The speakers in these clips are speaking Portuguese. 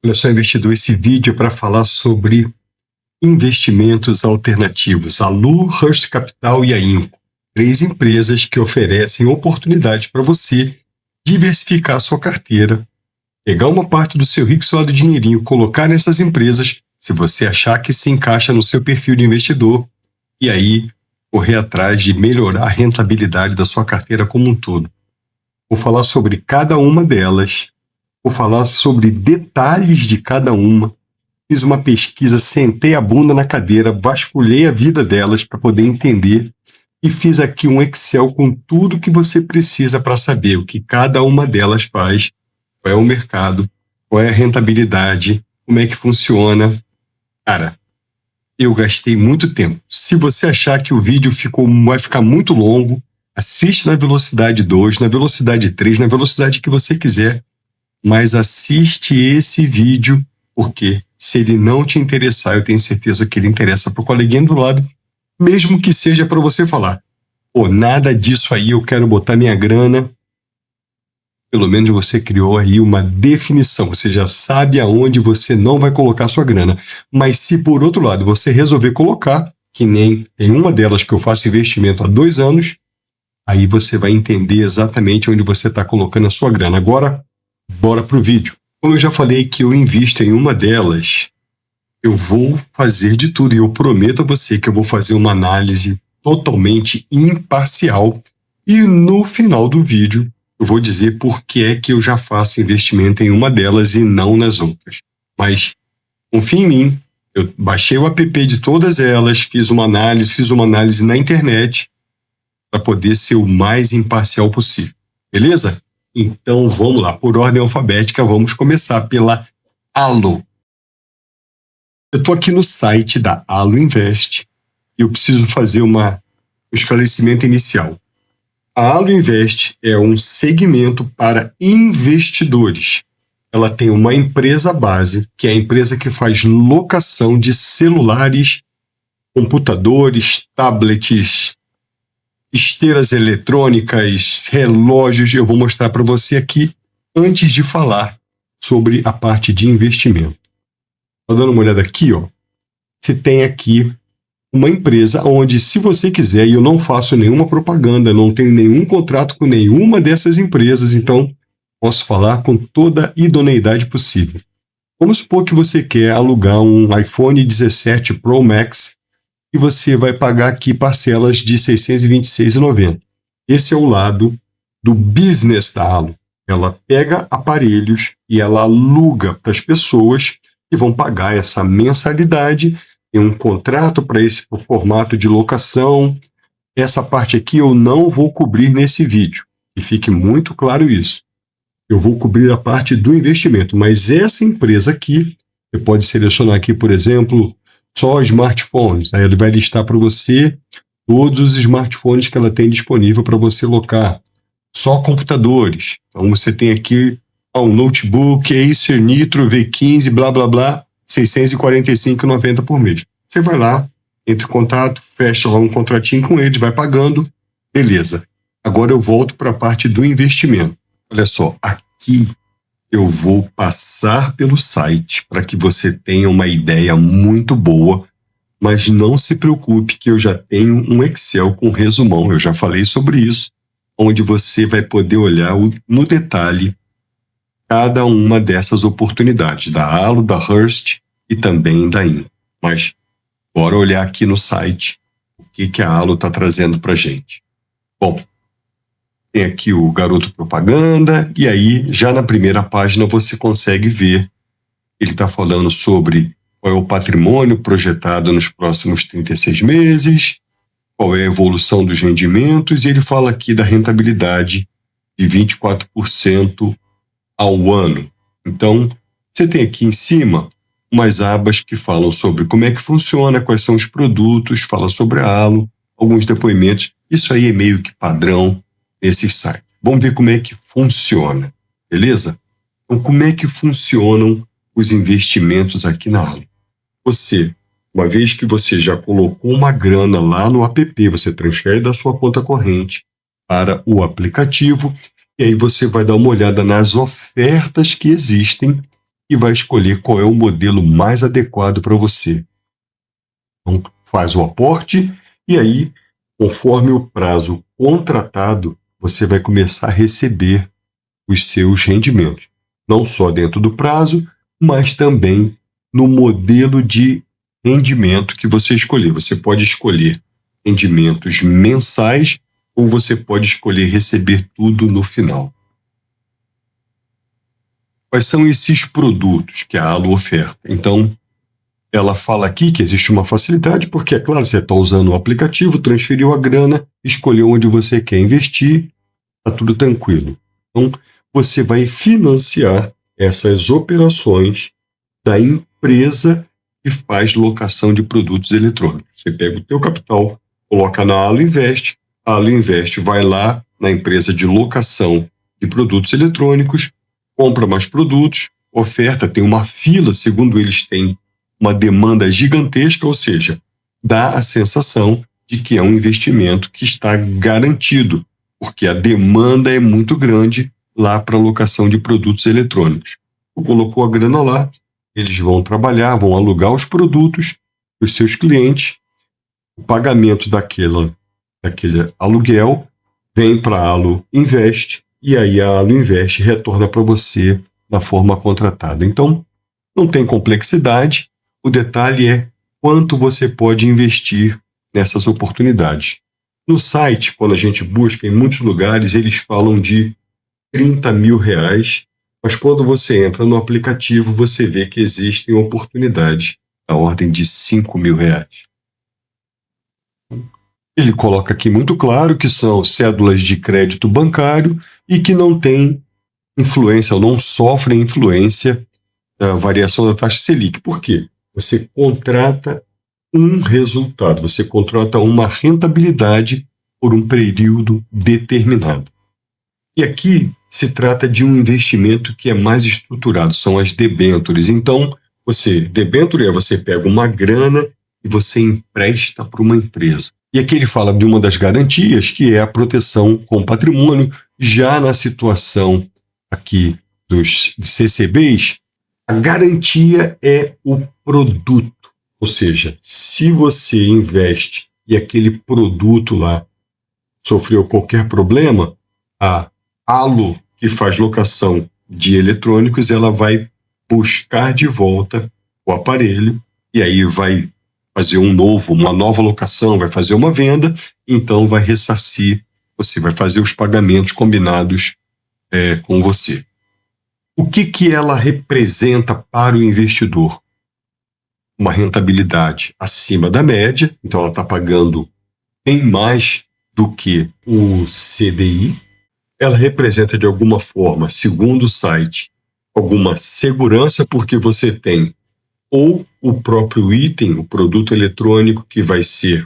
Olha só, investidor, esse vídeo é para falar sobre investimentos alternativos, a Lu, Hearst Capital e a Inco, três empresas que oferecem oportunidade para você diversificar a sua carteira, pegar uma parte do seu rico e suado dinheirinho, colocar nessas empresas, se você achar que se encaixa no seu perfil de investidor, e aí correr atrás de melhorar a rentabilidade da sua carteira como um todo. Vou falar sobre cada uma delas, vou falar sobre detalhes de cada uma. Fiz uma pesquisa, sentei a bunda na cadeira, vasculhei a vida delas para poder entender e fiz aqui um Excel com tudo que você precisa para saber o que cada uma delas faz, qual é o mercado, qual é a rentabilidade, como é que funciona. Cara, eu gastei muito tempo. Se você achar que o vídeo vai ficar muito longo, assiste na velocidade 2, na velocidade 3, na velocidade que você quiser, mas assiste esse vídeo, porque se ele não te interessar, eu tenho certeza que ele interessa para o coleguinha do lado, mesmo que seja para você falar, pô, nada disso aí, eu quero botar minha grana. Pelo menos você criou aí uma definição, você já sabe aonde você não vai colocar sua grana. Mas se por outro lado você resolver colocar, que nem tem uma delas que eu faço investimento há 2 anos, aí você vai entender exatamente onde você está colocando a sua grana. Agora, bora pro vídeo. Como eu já falei que eu invisto em uma delas, eu vou fazer de tudo e eu prometo a você que eu vou fazer uma análise totalmente imparcial e no final do vídeo eu vou dizer por que é que eu já faço investimento em uma delas e não nas outras. Mas confia em mim, eu baixei o app de todas elas, fiz uma análise na internet para poder ser o mais imparcial possível. Beleza? Então vamos lá, por ordem alfabética, vamos começar pela Alu. Eu estou aqui no site da Alu Invest e eu preciso fazer um esclarecimento inicial. A Alu Invest é um segmento para investidores. Ela tem uma empresa base, que é a empresa que faz locação de celulares, computadores, tablets, esteiras eletrônicas, relógios. Eu vou mostrar para você aqui antes de falar sobre a parte de investimento. Tá dando uma olhada aqui, ó. Você tem aqui uma empresa onde, se você quiser, e eu não faço nenhuma propaganda, não tenho nenhum contrato com nenhuma dessas empresas, então posso falar com toda a idoneidade possível. Vamos supor que você quer alugar um iPhone 17 Pro Max e você vai pagar aqui parcelas de R$ 626,90. Esse é o lado do business da Alu. Ela pega aparelhos e ela aluga para as pessoas que vão pagar essa mensalidade. Tem um contrato para esse formato de locação. Essa parte aqui eu não vou cobrir nesse vídeo. E fique muito claro isso. Eu vou cobrir a parte do investimento. Mas essa empresa aqui, você pode selecionar aqui, por exemplo, só smartphones. Aí ele vai listar para você todos os smartphones que ela tem disponível para você locar. Só computadores. Então você tem aqui um notebook, Acer Nitro V15, blá blá blá, R$ 645,90 por mês. Você vai lá, entra em contato, fecha lá um contratinho com eles, vai pagando, beleza. Agora eu volto para a parte do investimento. Olha só, aqui eu vou passar pelo site para que você tenha uma ideia muito boa, mas não se preocupe que eu já tenho um Excel com resumão, eu já falei sobre isso, onde você vai poder olhar no detalhe cada uma dessas oportunidades, da Alu, da Hearst e também da Inco. Mas bora olhar aqui no site o que a Alu está trazendo para a gente. Bom, tem aqui o garoto propaganda e aí já na primeira página você consegue ver, ele está falando sobre qual é o patrimônio projetado nos próximos 36 meses, qual é a evolução dos rendimentos e ele fala aqui da rentabilidade de 24% ao ano. Então, você tem aqui em cima umas abas que falam sobre como é que funciona, quais são os produtos, fala sobre a Alu, alguns depoimentos. Isso aí é meio que padrão nesses sites. Vamos ver como é que funciona, beleza? Então, como é que funcionam os investimentos aqui na Alu? Você, uma vez que você já colocou uma grana lá no app, você transfere da sua conta corrente para o aplicativo. E aí você vai dar uma olhada nas ofertas que existem e vai escolher qual é o modelo mais adequado para você. Então, faz o aporte e aí, conforme o prazo contratado, você vai começar a receber os seus rendimentos. Não só dentro do prazo, mas também no modelo de rendimento que você escolher. Você pode escolher rendimentos mensais ou você pode escolher receber tudo no final. Quais são esses produtos que a Allo oferta? Então, ela fala aqui que existe uma facilidade, porque, é claro, você está usando o aplicativo, transferiu a grana, escolheu onde você quer investir, está tudo tranquilo. Então, você vai financiar essas operações da empresa que faz locação de produtos eletrônicos. Você pega o teu capital, coloca na Allo Invest, a Allo Invest vai lá na empresa de locação de produtos eletrônicos, compra mais produtos, oferta, tem uma fila, segundo eles têm uma demanda gigantesca, ou seja, dá a sensação de que é um investimento que está garantido, porque a demanda é muito grande lá para a locação de produtos eletrônicos. Colocou a grana lá, eles vão trabalhar, vão alugar os produtos para os seus clientes, o pagamento daquele aluguel vem para a Allo Invest e aí a Allo Invest retorna para você da forma contratada. Então, não tem complexidade, o detalhe é quanto você pode investir nessas oportunidades. No site, quando a gente busca em muitos lugares, eles falam de R$30 mil, mas quando você entra no aplicativo, você vê que existem oportunidades da ordem de R$5 mil. Ele coloca aqui muito claro que são cédulas de crédito bancário e que não tem influência ou não sofrem influência da variação da taxa Selic. Por quê? Você contrata um resultado, você contrata uma rentabilidade por um período determinado. E aqui se trata de um investimento que é mais estruturado, são as debêntures. Então, debênture é você pega uma grana e você empresta para uma empresa. E aqui ele fala de uma das garantias, que é a proteção com patrimônio. Já na situação aqui dos CCBs, a garantia é o produto. Ou seja, se você investe e aquele produto lá sofreu qualquer problema, a Allo, que faz locação de eletrônicos, ela vai buscar de volta o aparelho e aí vai fazer uma nova locação, vai fazer uma venda, então vai ressarcir, você vai fazer os pagamentos combinados com você. O que ela representa para o investidor? Uma rentabilidade acima da média, então ela está pagando bem mais do que o CDI. Ela representa de alguma forma, segundo o site, alguma segurança, porque você tem ou o próprio item, o produto eletrônico que vai ser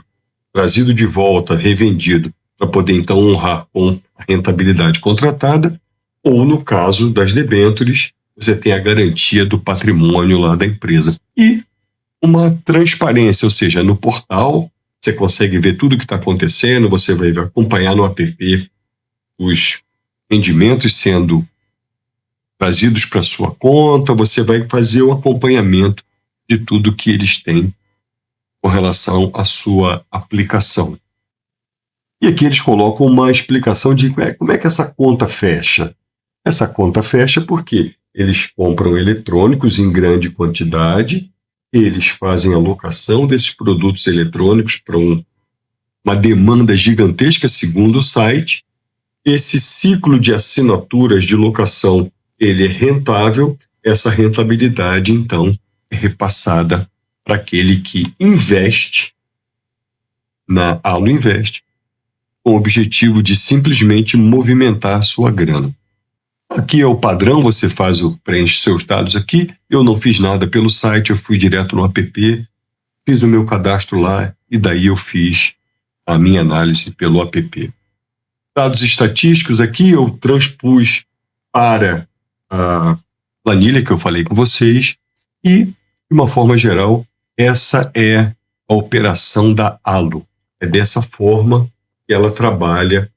trazido de volta, revendido, para poder então honrar com a rentabilidade contratada, ou no caso das debêntures, você tem a garantia do patrimônio lá da empresa. E uma transparência, ou seja, no portal você consegue ver tudo o que está acontecendo, você vai acompanhar no app os rendimentos sendo trazidos para sua conta, você vai fazer o acompanhamento de tudo que eles têm com relação à sua aplicação. E aqui eles colocam uma explicação de como é que essa conta fecha. Essa conta fecha porque eles compram eletrônicos em grande quantidade, eles fazem a locação desses produtos eletrônicos para uma demanda gigantesca, segundo o site. Esse ciclo de assinaturas de locação, ele é rentável, essa rentabilidade, então, é repassada para aquele que investe na Allo Invest, com o objetivo de simplesmente movimentar a sua grana. Aqui é o padrão, você preenche seus dados aqui. Eu não fiz nada pelo site, eu fui direto no app, fiz o meu cadastro lá e daí eu fiz a minha análise pelo app. Dados estatísticos aqui eu transpus para a planilha que eu falei com vocês e, de uma forma geral, essa é a operação da Allo. É dessa forma que ela trabalha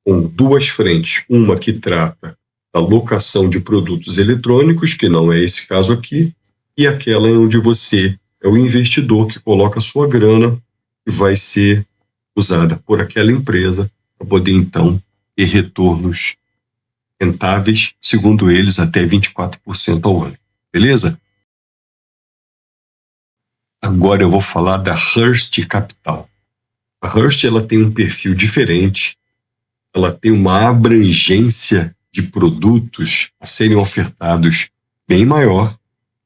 com duas frentes, uma que trata da locação de produtos eletrônicos, que não é esse caso aqui, e aquela onde você é o investidor que coloca a sua grana e vai ser usada por aquela empresa para poder, então, ter retornos rentáveis, segundo eles, até 24% ao ano. Beleza? Agora eu vou falar da Hearst Capital. A Hearst ela tem um perfil diferente, ela tem uma abrangência de produtos a serem ofertados bem maior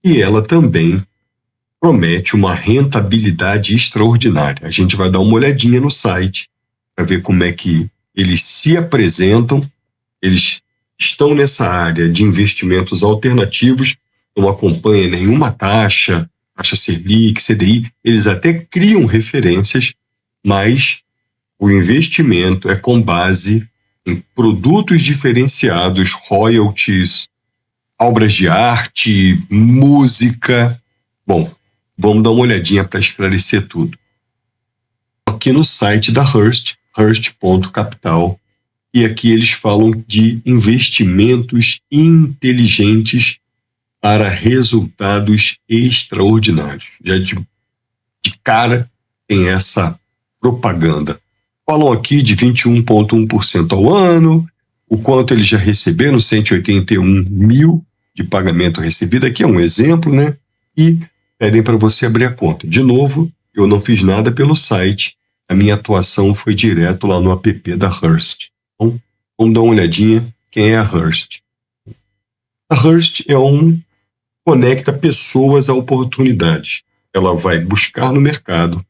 e ela também promete uma rentabilidade extraordinária. A gente vai dar uma olhadinha no site para ver como é que eles se apresentam. Eles estão nessa área de investimentos alternativos, não acompanham nenhuma taxa Selic, CDI, eles até criam referências, mas o investimento é com base em produtos diferenciados, royalties, obras de arte, música. Bom, vamos dar uma olhadinha para esclarecer tudo. Aqui no site da Hearst, hearst.capital, e aqui eles falam de investimentos inteligentes para resultados extraordinários. Já de cara tem essa propaganda. Falam aqui de 21,1% ao ano, o quanto eles já receberam, 181 mil de pagamento recebido. Aqui é um exemplo, né? E pedem para você abrir a conta. De novo, eu não fiz nada pelo site, a minha atuação foi direto lá no app da Hearst. Então, vamos dar uma olhadinha quem é a Hearst. A Hearst conecta pessoas a oportunidades. Ela vai buscar no mercado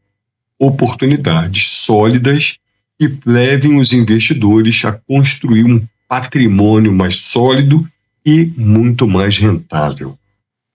oportunidades sólidas que levem os investidores a construir um patrimônio mais sólido e muito mais rentável.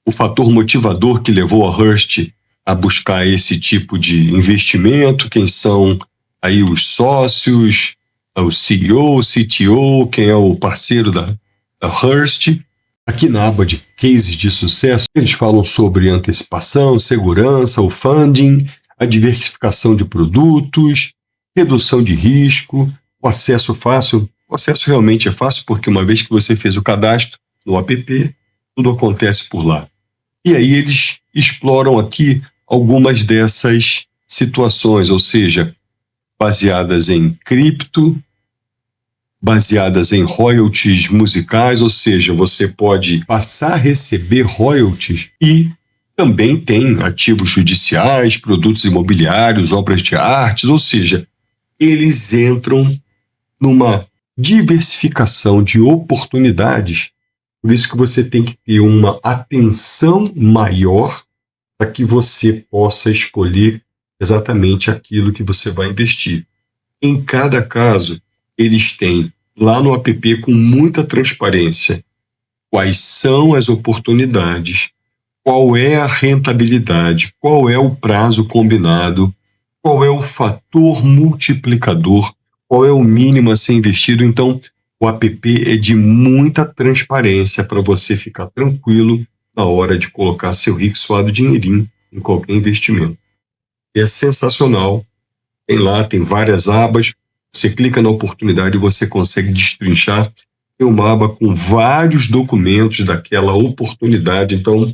O fator motivador que levou a Hearst a buscar esse tipo de investimento, quem são aí os sócios, o CEO, o CTO, quem é o parceiro da Hearst. Aqui na aba de cases de sucesso, eles falam sobre antecipação, segurança, o funding, a diversificação de produtos, redução de risco, o acesso fácil. O acesso realmente é fácil porque uma vez que você fez o cadastro no app, tudo acontece por lá. E aí eles exploram aqui algumas dessas situações, ou seja, baseadas em cripto, baseadas em royalties musicais, ou seja, você pode passar a receber royalties e também tem ativos judiciais, produtos imobiliários, obras de artes, ou seja, eles entram numa diversificação de oportunidades, por isso que você tem que ter uma atenção maior para que você possa escolher exatamente aquilo que você vai investir. Em cada caso, eles têm lá no app com muita transparência quais são as oportunidades, qual é a rentabilidade, qual é o prazo combinado, qual é o fator multiplicador, qual é o mínimo a ser investido. Então, o app é de muita transparência para você ficar tranquilo na hora de colocar seu rico e suado dinheirinho em qualquer investimento. É sensacional. Tem várias abas. Você clica na oportunidade e você consegue destrinchar. Tem uma aba com vários documentos daquela oportunidade. Então,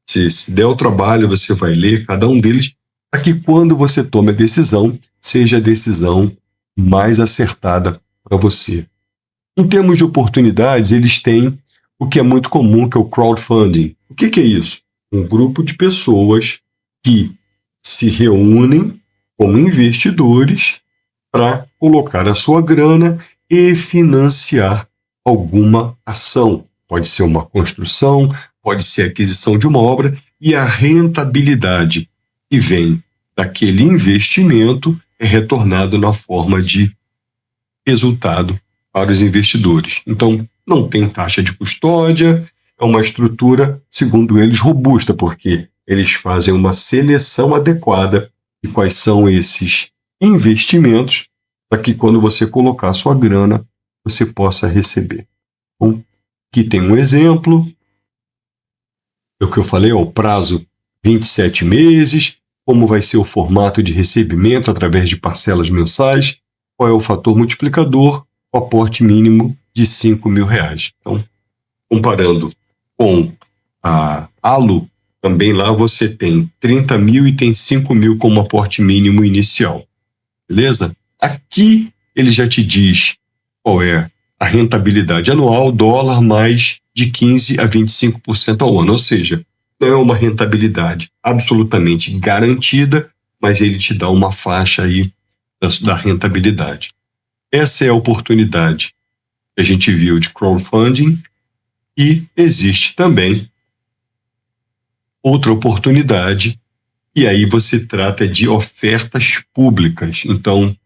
se der o trabalho, você vai ler cada um deles para que quando você tome a decisão, seja a decisão mais acertada para você. Em termos de oportunidades, eles têm o que é muito comum, que é o crowdfunding. O que é isso? Um grupo de pessoas que se reúnem como investidores para colocar a sua grana e financiar alguma ação. Pode ser uma construção, pode ser a aquisição de uma obra, e a rentabilidade que vem daquele investimento é retornado na forma de resultado para os investidores. Então, não tem taxa de custódia, é uma estrutura, segundo eles, robusta, porque eles fazem uma seleção adequada de quais são esses investimentos para que quando você colocar a sua grana, você possa receber. Bom, aqui tem um exemplo. O que eu falei é o prazo 27 meses, como vai ser o formato de recebimento através de parcelas mensais, qual é o fator multiplicador, o aporte mínimo de R$ 5.000. Então, comparando com a Alu, também lá você tem 30 mil e tem 5 mil como aporte mínimo inicial. Beleza? Aqui ele já te diz qual é a rentabilidade anual, dólar, mais de 15% a 25% ao ano. Ou seja, não é uma rentabilidade absolutamente garantida, mas ele te dá uma faixa aí da rentabilidade. Essa é a oportunidade que a gente viu de crowdfunding, e existe também outra oportunidade, e aí você trata de ofertas públicas. Então,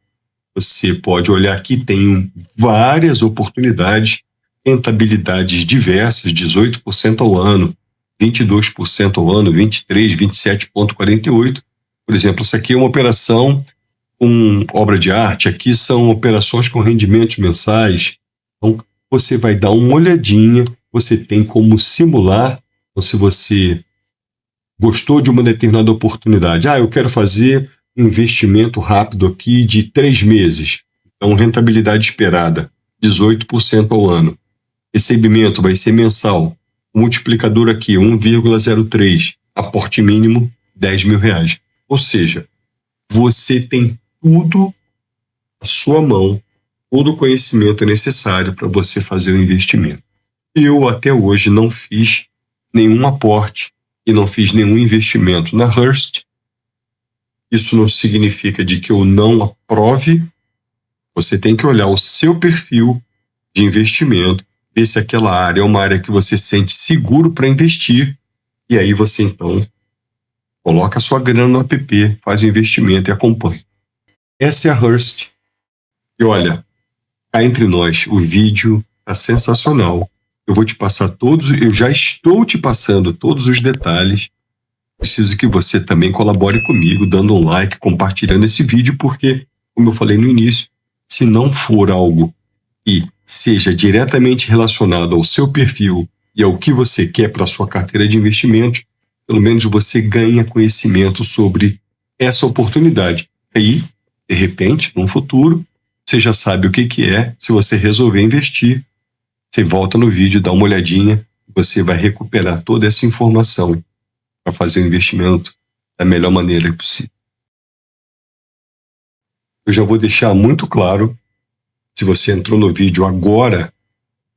você pode olhar aqui, tem várias oportunidades, rentabilidades diversas, 18% ao ano, 22% ao ano, 23%, 27,48%. Por exemplo, essa aqui é uma operação com obra de arte, aqui são operações com rendimentos mensais. Então, você vai dar uma olhadinha, você tem como simular, ou se você gostou de uma determinada oportunidade, eu quero fazer um investimento rápido aqui de 3 meses, então rentabilidade esperada, 18% ao ano. Recebimento vai ser mensal, multiplicador aqui, 1,03, aporte mínimo, R$ 10.000. Ou seja, você tem tudo à sua mão, todo o conhecimento necessário para você fazer o investimento. Eu até hoje não fiz nenhum aporte e não fiz nenhum investimento na Hearst. Isso não significa de que eu não aprove. Você tem que olhar o seu perfil de investimento, ver se aquela área é uma área que você sente seguro para investir, e aí você então coloca a sua grana no app, faz o investimento e acompanha. Essa é a Hearst. E olha, cá entre nós, o vídeo está sensacional. Eu vou te passar eu já estou te passando todos os detalhes. Preciso que você também colabore comigo, dando um like, compartilhando esse vídeo, porque, como eu falei no início, se não for algo que seja diretamente relacionado ao seu perfil e ao que você quer para a sua carteira de investimentos, pelo menos você ganha conhecimento sobre essa oportunidade. Aí, de repente, no futuro, você já sabe o que é. Se você resolver investir, você volta no vídeo, dá uma olhadinha, você vai recuperar toda essa informação para fazer o investimento da melhor maneira possível. Eu já vou deixar muito claro, se você entrou no vídeo agora,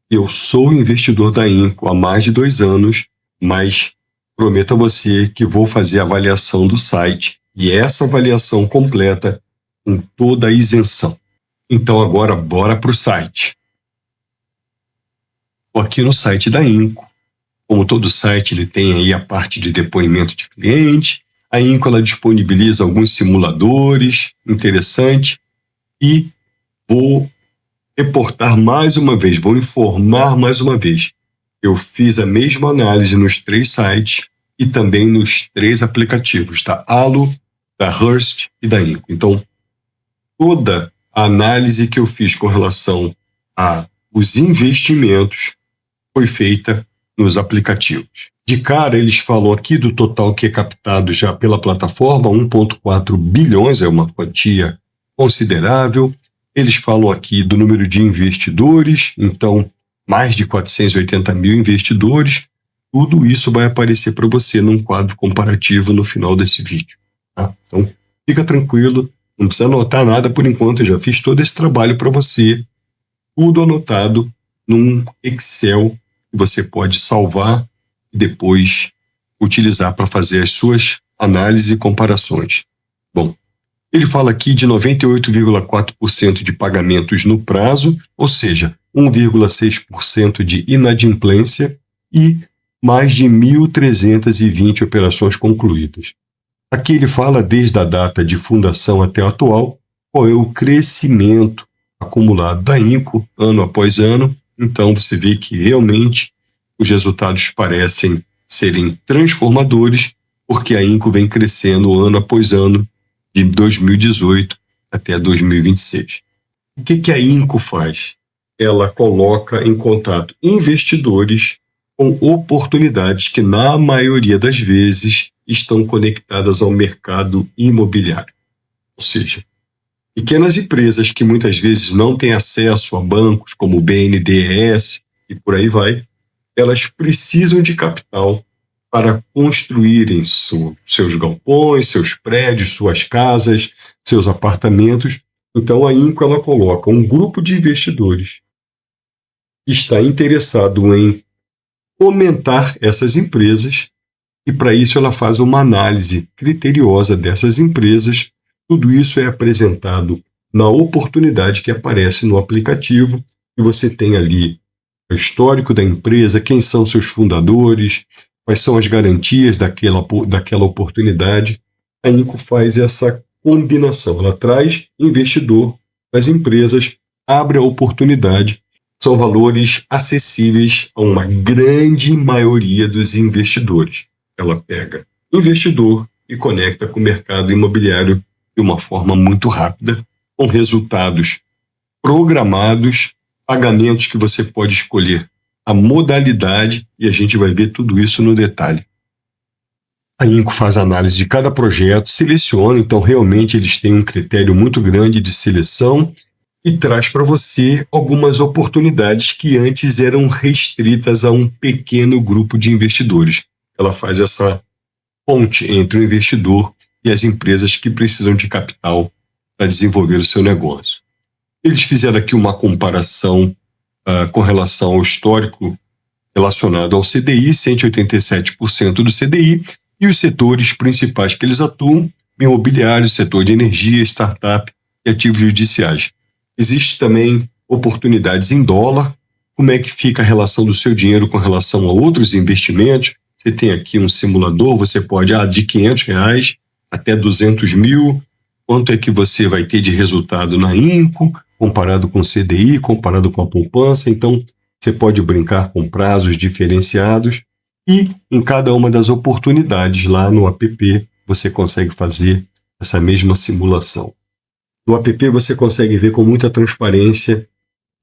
eu sou investidor da Inco há mais de 2 anos, mas prometo a você que vou fazer a avaliação do site, e essa avaliação completa com toda a isenção. Então agora bora para o site. Estou aqui no site da Inco. Como todo site, ele tem aí a parte de depoimento de cliente. A Inco ela disponibiliza alguns simuladores interessantes, e vou reportar mais uma vez, vou informar mais uma vez. Eu fiz a mesma análise nos 3 sites e também nos 3 aplicativos, da Alu, da Hearst e da Inco. Então, toda a análise que eu fiz com relação aos investimentos foi feita nos aplicativos. De cara, eles falam aqui do total que é captado já pela plataforma, 1,4 bilhões, é uma quantia considerável. Eles falam aqui do número de investidores, então mais de 480 mil investidores. Tudo isso vai aparecer para você num quadro comparativo no final desse vídeo. Tá? Então, fica tranquilo, não precisa anotar nada por enquanto, eu já fiz todo esse trabalho para você, tudo anotado num Excel que você pode salvar e depois utilizar para fazer as suas análises e comparações. Bom, ele fala aqui de 98,4% de pagamentos no prazo, ou seja, 1,6% de inadimplência e mais de 1.320 operações concluídas. Aqui ele fala desde a data de fundação até a atual, qual é o crescimento acumulado da Inco ano após ano. Então você vê que realmente os resultados parecem serem transformadores, porque a Inco vem crescendo ano após ano, de 2018 até 2026. O que a Inco faz? Ela coloca em contato investidores com oportunidades que, na maioria das vezes, estão conectadas ao mercado imobiliário. Ou seja, Pequenas empresas que muitas vezes não têm acesso a bancos como o BNDES e por aí vai, elas precisam de capital para construírem seus galpões, seus prédios, suas casas, seus apartamentos. Então a Inco ela coloca um grupo de investidores que está interessado em fomentar essas empresas e para isso ela faz uma análise criteriosa dessas empresas. Tudo isso é apresentado na oportunidade que aparece no aplicativo e você tem ali o histórico da empresa, quem são seus fundadores, quais são as garantias daquela oportunidade. A Inco faz essa combinação, ela traz investidor para as empresas, abre a oportunidade, são valores acessíveis a uma grande maioria dos investidores. Ela pega investidor e conecta com o mercado imobiliário de uma forma muito rápida, com resultados programados, pagamentos que você pode escolher a modalidade e a gente vai ver tudo isso no detalhe. A Inco faz análise de cada projeto, seleciona, então realmente eles têm um critério muito grande de seleção e traz para você algumas oportunidades que antes eram restritas a um pequeno grupo de investidores. Ela faz essa ponte entre o investidor e as empresas que precisam de capital para desenvolver o seu negócio. Eles fizeram aqui uma comparação com relação ao histórico relacionado ao CDI, 187% do CDI, e os setores principais que eles atuam, imobiliário, setor de energia, startup e ativos judiciais. Existe também oportunidades em dólar, como é que fica a relação do seu dinheiro com relação a outros investimentos. Você tem aqui um simulador, você pode de R$500 até 200 mil, quanto é que você vai ter de resultado na Inco, comparado com o CDI, comparado com a poupança. Então, você pode brincar com prazos diferenciados e em cada uma das oportunidades lá no app você consegue fazer essa mesma simulação. No app você consegue ver com muita transparência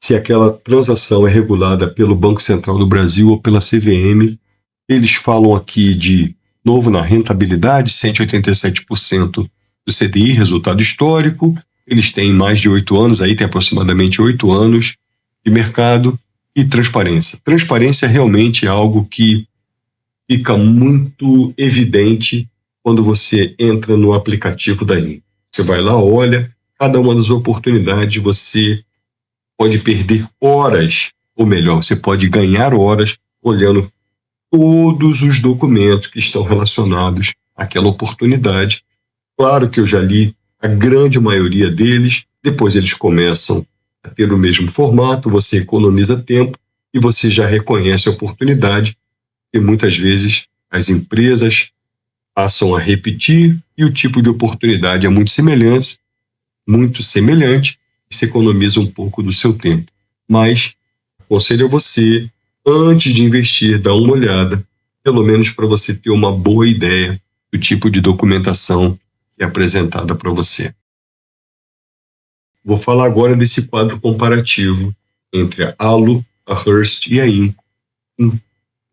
se aquela transação é regulada pelo Banco Central do Brasil ou pela CVM. Eles falam aqui de novo na rentabilidade, 187% do CDI, resultado histórico. Eles têm mais de 8 anos, aí tem aproximadamente 8 anos de mercado e transparência. Transparência é realmente algo que fica muito evidente quando você entra no aplicativo da Inco. Você vai lá, olha, cada uma das oportunidades você pode perder horas, ou melhor, você pode ganhar horas olhando todos os documentos que estão relacionados àquela oportunidade. Claro que eu já li a grande maioria deles, depois eles começam a ter o mesmo formato, você economiza tempo e você já reconhece a oportunidade, e muitas vezes as empresas passam a repetir e o tipo de oportunidade é muito semelhante, e se economiza um pouco do seu tempo. Mas aconselho a você, antes de investir, dar uma olhada, pelo menos para você ter uma boa ideia do tipo de documentação que é apresentada para você. Vou falar agora desse quadro comparativo entre a Allo, a Hearst e a Inco,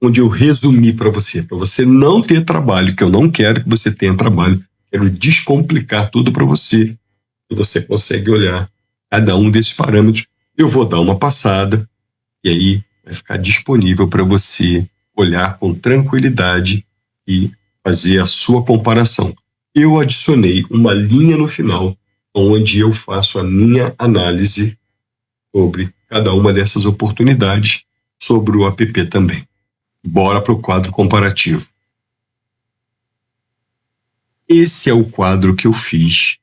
onde eu resumi para você não ter trabalho, que eu não quero que você tenha trabalho, quero descomplicar tudo para você, e você consegue olhar cada um desses parâmetros. Eu vou dar uma passada, e aí vai ficar disponível para você olhar com tranquilidade e fazer a sua comparação. Eu adicionei uma linha no final, onde eu faço a minha análise sobre cada uma dessas oportunidades, sobre o app também. Bora para o quadro comparativo. Esse é o quadro que eu fiz.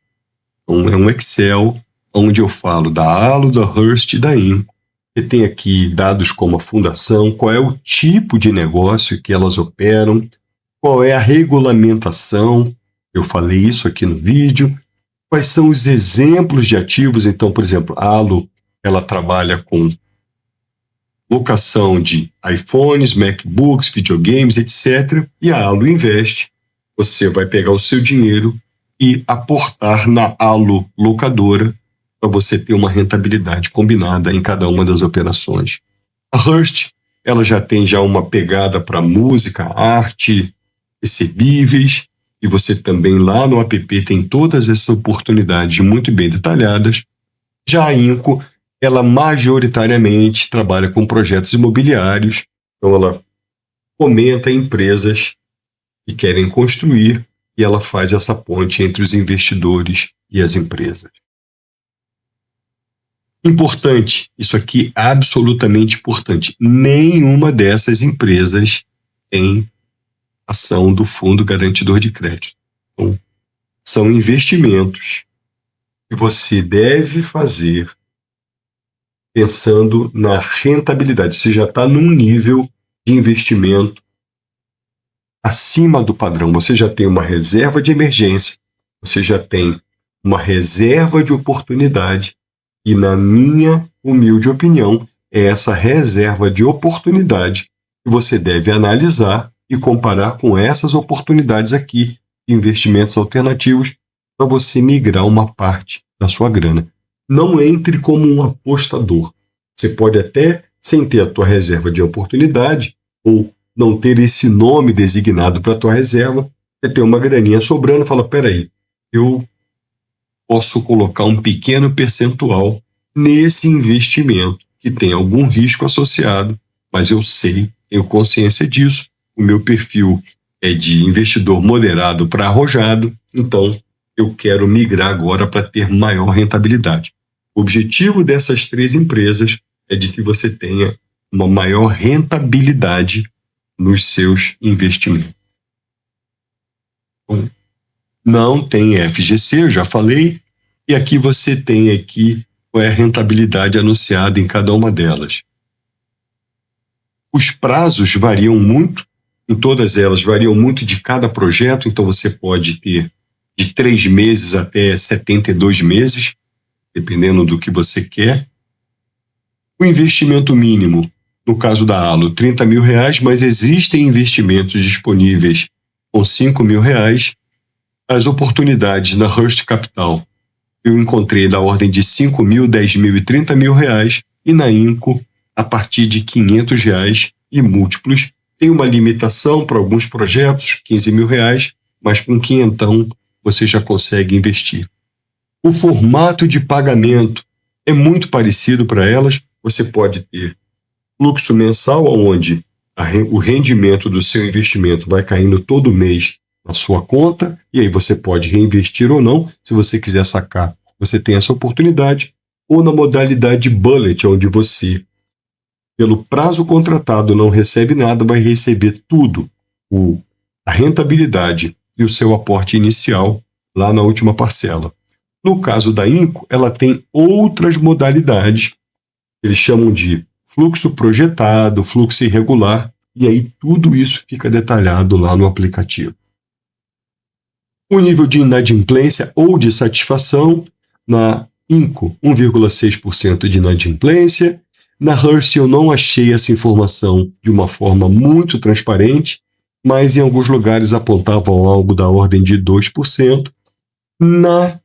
Então, é um Excel onde eu falo da Allo, da Hearst e da Inco. Você tem aqui dados como a fundação, qual é o tipo de negócio que elas operam, qual é a regulamentação, eu falei isso aqui no vídeo, quais são os exemplos de ativos. Então, por exemplo, a Allo, ela trabalha com locação de iPhones, MacBooks, videogames, etc. E a Allo investe. Você vai pegar o seu dinheiro e aportar na Allo locadora para você ter uma rentabilidade combinada em cada uma das operações. A Hearst, ela já tem uma pegada para música, arte, recebíveis, e você também lá no app tem todas essas oportunidades muito bem detalhadas. Já a Inco, ela majoritariamente trabalha com projetos imobiliários, então ela fomenta empresas que querem construir e ela faz essa ponte entre os investidores e as empresas. Importante, isso aqui é absolutamente importante, nenhuma dessas empresas tem ação do Fundo Garantidor de Crédito. Então, são investimentos que você deve fazer pensando na rentabilidade. Você já está num nível de investimento acima do padrão. Você já tem uma reserva de emergência, você já tem uma reserva de oportunidade e, na minha humilde opinião, é essa reserva de oportunidade que você deve analisar e comparar com essas oportunidades aqui de investimentos alternativos para você migrar uma parte da sua grana. Não entre como um apostador. Você pode até, sem ter a tua reserva de oportunidade, ou não ter esse nome designado para a tua reserva, você ter uma graninha sobrando e fala, peraí, eu posso colocar um pequeno percentual nesse investimento que tem algum risco associado, mas eu sei, tenho consciência disso, o meu perfil é de investidor moderado para arrojado, então eu quero migrar agora para ter maior rentabilidade. O objetivo dessas 3 empresas é de que você tenha uma maior rentabilidade nos seus investimentos. Bom, não tem FGC, eu já falei, e aqui você tem aqui qual é a rentabilidade anunciada em cada uma delas. Os prazos variam muito, em todas elas variam muito de cada projeto, então você pode ter de 3 meses até 72 meses, dependendo do que você quer. O investimento mínimo, no caso da Alo, R$30 mil, mas existem investimentos disponíveis com R$5.000. As oportunidades na Hearst Capital eu encontrei da ordem de R$5.000, R$10.000 e R$30.000, e na Inco a partir de R$500 e múltiplos. Tem uma limitação para alguns projetos, R$15.000, mas com quinhentão você já consegue investir. O formato de pagamento é muito parecido para elas. Você pode ter fluxo mensal, onde o rendimento do seu investimento vai caindo todo mês na sua conta, e aí você pode reinvestir ou não. Se você quiser sacar, você tem essa oportunidade. Ou na modalidade bullet, onde você, pelo prazo contratado, não recebe nada, vai receber tudo, a rentabilidade e o seu aporte inicial lá na última parcela. No caso da Inco, ela tem outras modalidades, eles chamam de fluxo projetado, fluxo irregular, e aí tudo isso fica detalhado lá no aplicativo. O nível de inadimplência ou de satisfação, na Inco, 1,6% de inadimplência. Na Hearst eu não achei essa informação de uma forma muito transparente, mas em alguns lugares apontavam algo da ordem de 2%. Na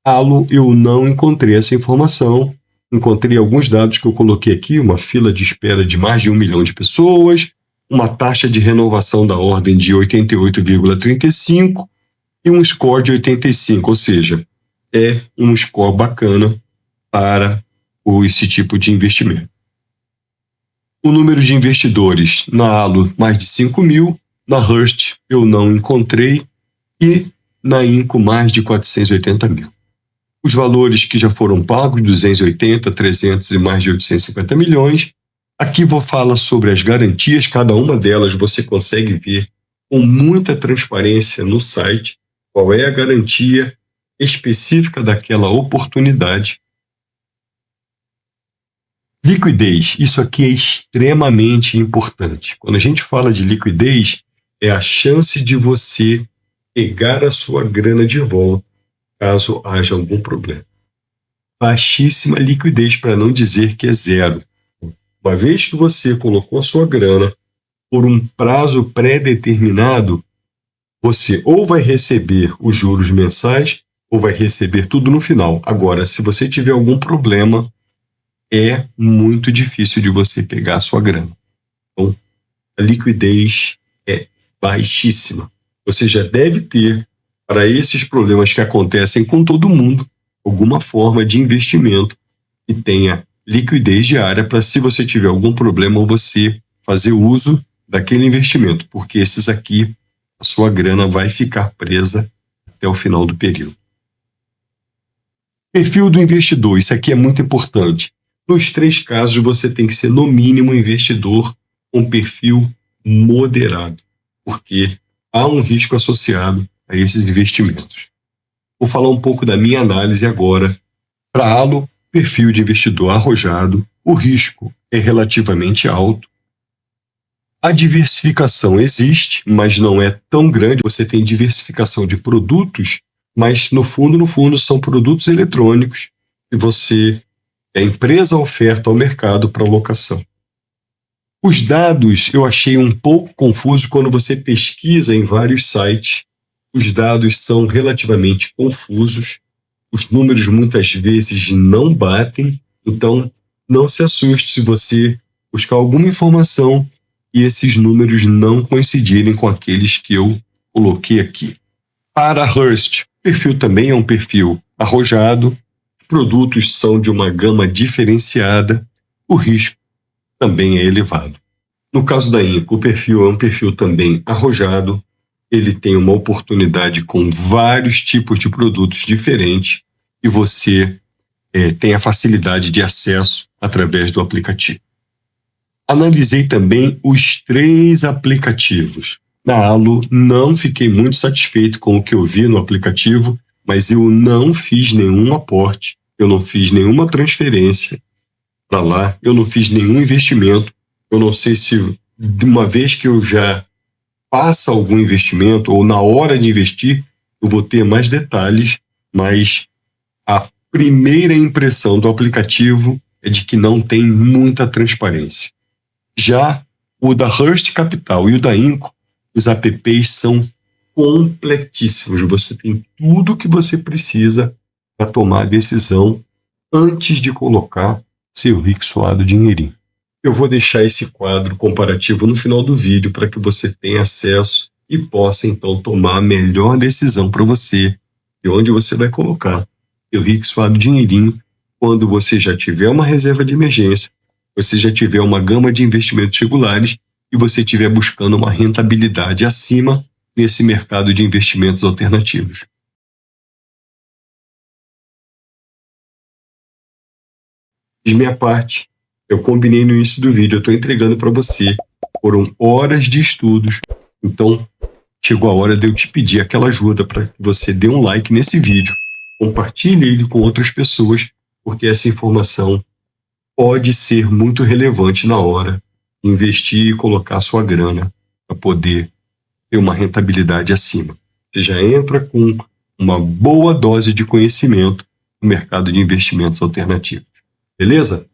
Alo eu não encontrei essa informação. Encontrei alguns dados que eu coloquei aqui, uma fila de espera de mais de 1 milhão de pessoas, uma taxa de renovação da ordem de 88,35 e um score de 85, ou seja, é um score bacana para esse tipo de investimento. O número de investidores na Alo, mais de 5.000, na Hearst eu não encontrei e na Inco mais de 480 mil. Os valores que já foram pagos, 280, 300 e mais de 850 milhões. Aqui vou falar sobre as garantias, cada uma delas você consegue ver com muita transparência no site qual é a garantia específica daquela oportunidade. Liquidez, isso aqui é extremamente importante. Quando a gente fala de liquidez, é a chance de você pegar a sua grana de volta caso haja algum problema. Baixíssima liquidez, para não dizer que é zero. Uma vez que você colocou a sua grana por um prazo pré-determinado, você ou vai receber os juros mensais ou vai receber tudo no final. Agora, se você tiver algum problema, é muito difícil de você pegar a sua grana. Então, a liquidez é baixíssima. você já deve ter, para esses problemas que acontecem com todo mundo, alguma forma de investimento que tenha liquidez diária para, se você tiver algum problema, você fazer uso daquele investimento, porque esses aqui, a sua grana vai ficar presa até o final do período. Perfil do investidor, isso aqui é muito importante. Nos 3 casos, você tem que ser, no mínimo, um investidor com perfil moderado, porque há um risco associado a esses investimentos. Vou falar um pouco da minha análise agora. Para Alo, perfil de investidor arrojado, o risco é relativamente alto. A diversificação existe, mas não é tão grande. Você tem diversificação de produtos, mas no fundo, são produtos eletrônicos e a empresa oferta ao mercado para locação. Os dados eu achei um pouco confuso quando você pesquisa em vários sites. Os dados são relativamente confusos, os números muitas vezes não batem, então não se assuste se você buscar alguma informação e esses números não coincidirem com aqueles que eu coloquei aqui. Para Hearst, o perfil também é um perfil arrojado, produtos são de uma gama diferenciada, o risco também é elevado. No caso da Inco, o perfil é um perfil também arrojado, ele tem uma oportunidade com vários tipos de produtos diferentes e você tem a facilidade de acesso através do aplicativo. Analisei também os 3 aplicativos. Na Alo, não fiquei muito satisfeito com o que eu vi no aplicativo, mas eu não fiz nenhum aporte, eu não fiz nenhuma transferência para lá, eu não fiz nenhum investimento. Eu não sei se, de uma vez que eu já faça algum investimento ou na hora de investir, eu vou ter mais detalhes, mas a primeira impressão do aplicativo é de que não tem muita transparência. Já o da Hearst Capital e o da Inco, os apps são completíssimos. Você tem tudo o que você precisa para tomar a decisão antes de colocar seu rico suado dinheirinho. Eu vou deixar esse quadro comparativo no final do vídeo para que você tenha acesso e possa então tomar a melhor decisão para você e onde você vai colocar seu rico suado dinheirinho quando você já tiver uma reserva de emergência, você já tiver uma gama de investimentos regulares e você estiver buscando uma rentabilidade acima nesse mercado de investimentos alternativos. De minha parte, eu combinei no início do vídeo, eu estou entregando para você. Foram horas de estudos, então chegou a hora de eu te pedir aquela ajuda para que você dê um like nesse vídeo, compartilhe ele com outras pessoas, porque essa informação pode ser muito relevante na hora de investir e colocar sua grana para poder ter uma rentabilidade acima. Você já entra com uma boa dose de conhecimento no mercado de investimentos alternativos. Beleza?